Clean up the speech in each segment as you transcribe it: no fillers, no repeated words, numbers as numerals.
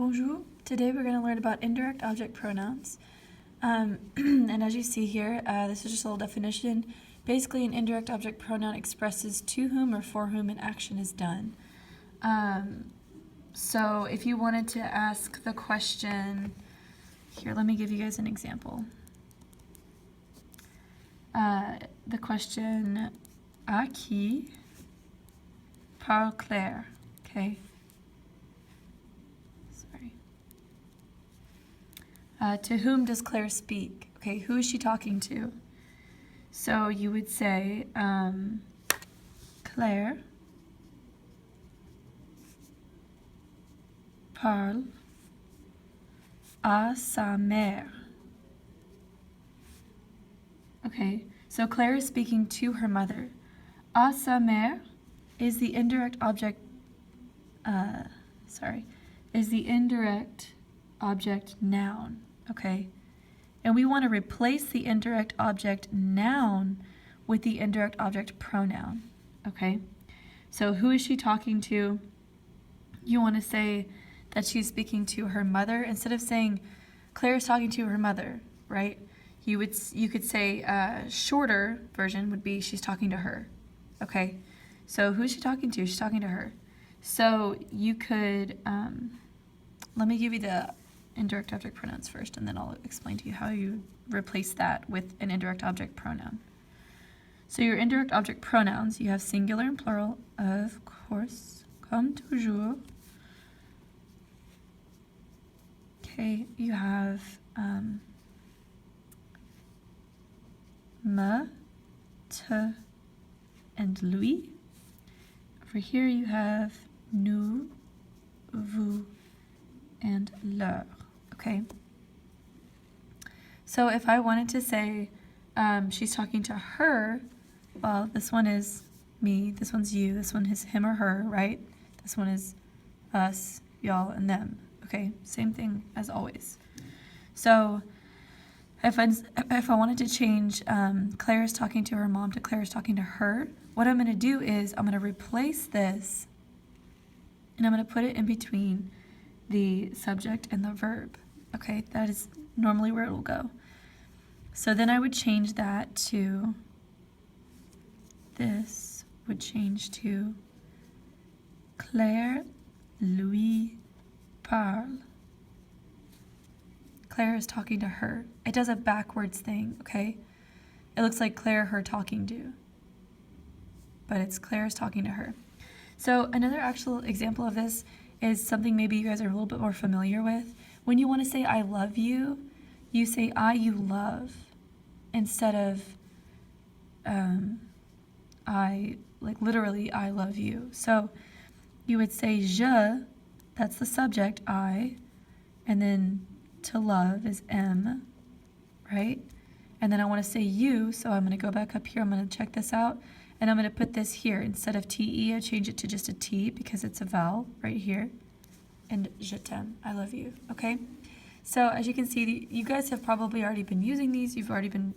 Bonjour. Today we're going to learn about indirect object pronouns. And as you see here, this is just a little definition. Basically, an indirect object pronoun expresses to whom or for whom an action is done. So if you wanted to ask the question, here, let me give you guys an example. The question, à qui parle Claire? Okay. To whom does Claire speak? Okay, who is she talking to? So you would say, Claire parle à sa mère. Okay, so Claire is speaking to her mother. À sa mère is the indirect object, noun. Okay, and we want to replace the indirect object noun with the indirect object pronoun. Okay, so who is she talking to? You want to say that she's speaking to her mother instead of saying Claire is talking to her mother, right? You could say shorter version would be she's talking to her. Okay, so who's she talking to? She's talking to her. So you could let me give you the indirect object pronouns first, and then I'll explain to you how you replace that with an indirect object pronoun. So your indirect object pronouns, you have singular and plural, of course, comme toujours. Okay, you have me, te, and lui. Over here you have nous, vous, and leur. Okay. So if I wanted to say she's talking to her, well, this one is me, this one's you, this one is him or her, right? This one is us, y'all, and them. Okay, same thing as always. So if I wanted to change Claire is talking to her mom to Claire is talking to her, what I'm going to do is I'm going to replace this and I'm going to put it in between the subject and the verb. Okay, that is normally where it will go. So then I would change that to, this would change to Claire lui parle. Claire is talking to her. It does a backwards thing, okay? It looks like Claire, her talking to, but it's Claire is talking to her. So another actual example of this is something maybe you guys are a little bit more familiar with. When you want to say I love you, you say I you love instead of I, like literally I love you. So you would say je, that's the subject, I, and then to love is M, right? And then I want to say you, so I'm going to go back up here, I'm going to check this out, and I'm going to put this here. Instead of TE, I change it to just a T because it's a vowel right here. And je t'aime, I love you, okay? So as you can see, you guys have probably already been using these. You've already been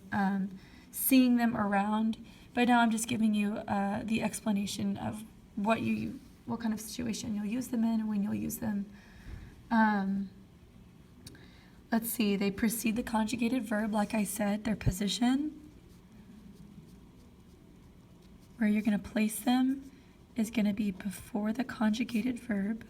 seeing them around. But now I'm just giving you the explanation of what kind of situation you'll use them in and when you'll use them. Let's see, they precede the conjugated verb, like I said, their position. Where you're going to place them is going to be before the conjugated verb.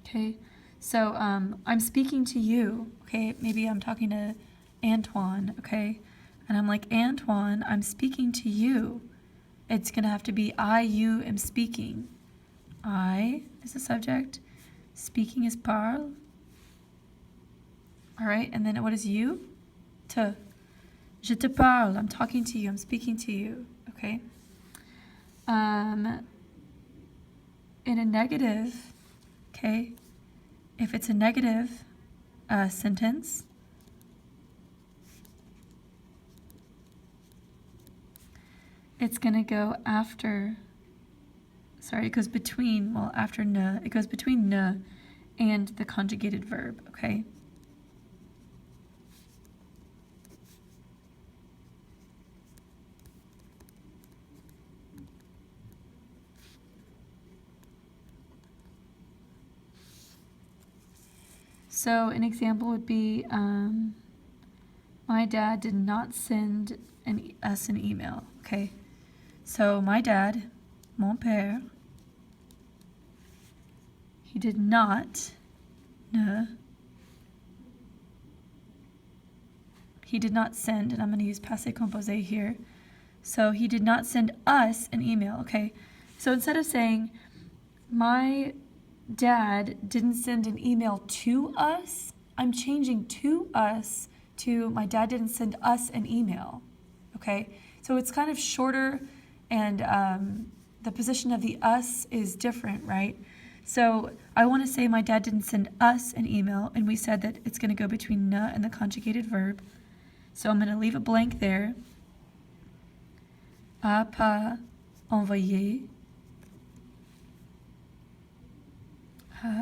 Okay, so I'm speaking to you, okay? Maybe I'm talking to Antoine, okay? And I'm like, Antoine, I'm speaking to you. It's going to have to be I, you am speaking. I is the subject. Speaking is parle. All right, and then what is you? Te. Je te parle. I'm talking to you. I'm speaking to you, okay? In a negative, okay, if it's a negative sentence, it's going to go after, it goes between, well, after ne, it goes between ne and the conjugated verb, okay? So an example would be, my dad did not send us an email, okay? So my dad, mon père, he did not, he did not send, and I'm going to use passé composé here. So he did not send us an email, okay? So instead of saying, my dad didn't send an email to us, I'm changing to us to my dad didn't send us an email, okay? So it's kind of shorter, and the position of the us is different, right? So I want to say my dad didn't send us an email, and we said that it's going to go between ne and the conjugated verb. So I'm going to leave a blank there. A pas envoyé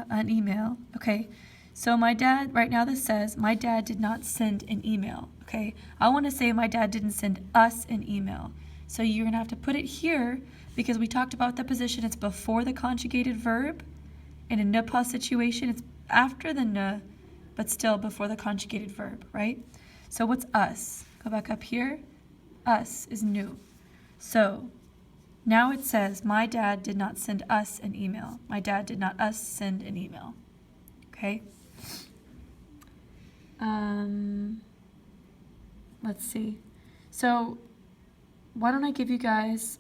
an email. Okay, so my dad, right now this says, my dad did not send an email. Okay, I want to say my dad didn't send us an email. So you're going to have to put it here because we talked about the position. It's before the conjugated verb. In a ne pas situation, it's after the ne, but still before the conjugated verb, right? So what's us? Go back up here. Us is nous. So now it says, my dad did not send us an email. My dad did not us send an email. Okay? Let's see. So why don't I give you guys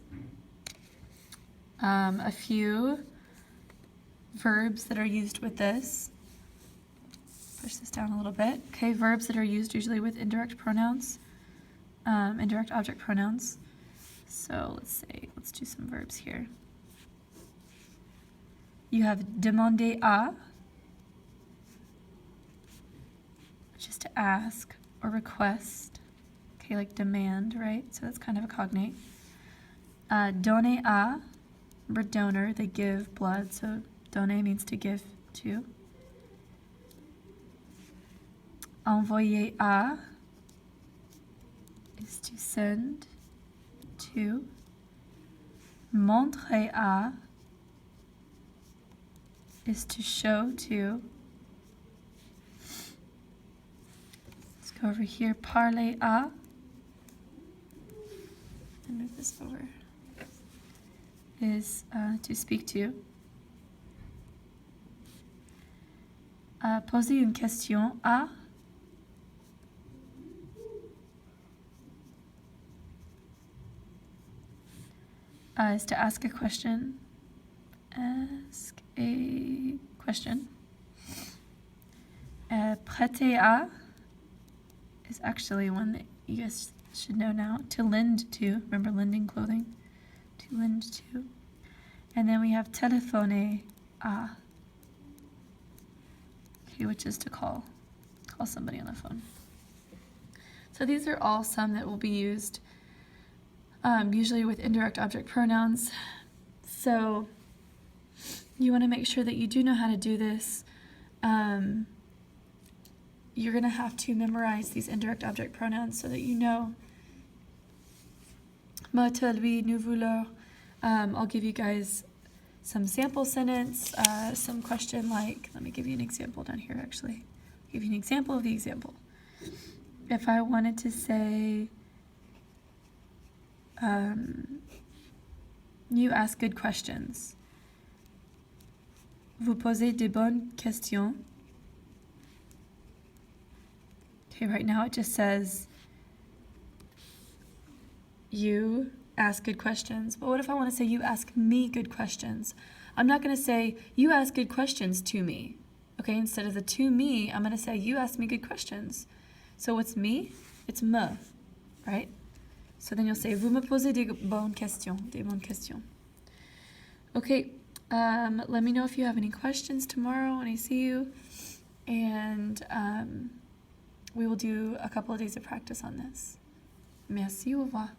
a few verbs that are used with this. Push this down a little bit. Okay, verbs that are used usually with indirect pronouns, indirect object pronouns. So let's do some verbs here. You have demander à, which is to ask or request. Okay, like demand, right? So that's kind of a cognate. Donner à, remember donor, they give blood, so donner means to give to. Envoyer à is to send to. Montrer à is to show to. Let's go over here. Parler à. And move this over. Is to speak to. Poser une question à. Is to ask a question. Ask a question. Prêter à is actually one that you guys should know now. To lend to. Remember lending clothing? To lend to. And then we have téléphoner à. Okay, which is to call. Call somebody on the phone. So these are all some that will be used usually with indirect object pronouns. So you want to make sure that you do know how to do this. You're going to have to memorize these indirect object pronouns so that you know. Moi, toi, lui, nous, vous, leur. I'll give you guys some sample sentence, some question like, let me give you an example down here actually. I'll give you an example of the example. If I wanted to say, you ask good questions. Vous posez de bonnes questions. Okay, right now it just says, you ask good questions. But what if I want to say, you ask me good questions? I'm not going to say, you ask good questions to me. Okay, instead of the to me, I'm going to say, you ask me good questions. So what's me? It's me, right? So then you'll say, vous me posez des bonnes questions. Des bonnes questions. Okay, let me know if you have any questions tomorrow when I see you. And we will do a couple of days of practice on this. Merci, au revoir.